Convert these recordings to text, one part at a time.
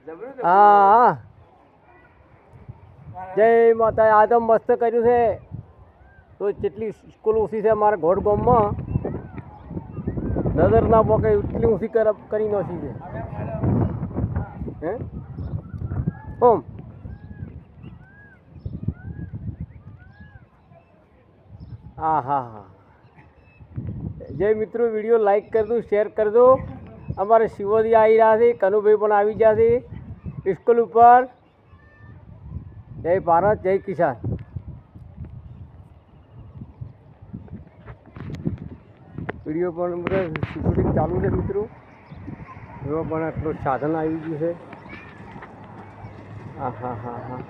હા જય માતા આ તો મસ્ત કર્યું છે તો જેટલી સ્કૂલ ઊંચી છે અમારા ઘોડ ગામમાં નજર ના પોકે એટલી ઊંચી કરી નાખી છે હે ઓમ હા હા હા જય મિત્રો વિડીયો લાઈક કરી દો શેર કરી દો અમારે શિવોજી આવી રહ્યા છે કનુભાઈ પણ આવી ગયા છે સ્કૂલ ઉપર જય ભારત જય કિસાન વિડીયો પણ બધા શૂટિંગ ચાલુ છે મિત્રો એવા પણ આટલું સાધન આવી ગયું છે હા હા હા હા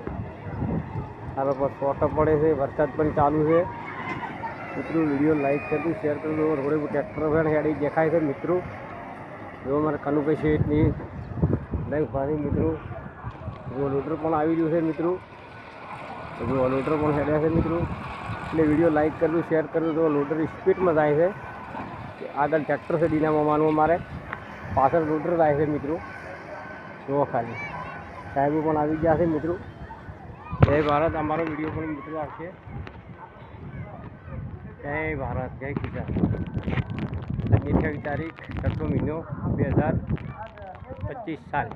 સારો પર ફોટો પડે છે વરસાદ પણ ચાલુ છે મિત્રો વિડીયો લાઈક કરજો શેર કરજો રોડે ટ્રેક્ટર પણ હેડી દેખાય છે મિત્રો જો મારા કનુભાઈ છે એટલી લાઈક ભારી મિત્રો જો લોડર પણ આવી રહ્યું છે મિત્રો જો લોડર પણ હેડ્યા છે મિત્રો એટલે વિડીયો લાઈક કરજો શેર કરજો તો લોડર સ્પીડમાં જાય છે આગળ ટ્રેક્ટર છે ડીનામાં માનવું મારે પાછળ લોડર જાય છે મિત્રો જુઓ ખાલી સાહેબો પણ આવી ગયા છે મિત્રો જય ભારત અમારો વિડીયો પણ મિત્રો આવશે જય ભારત જય કિસાન 28 તારીખ 6 મહિનો 2025 સાલ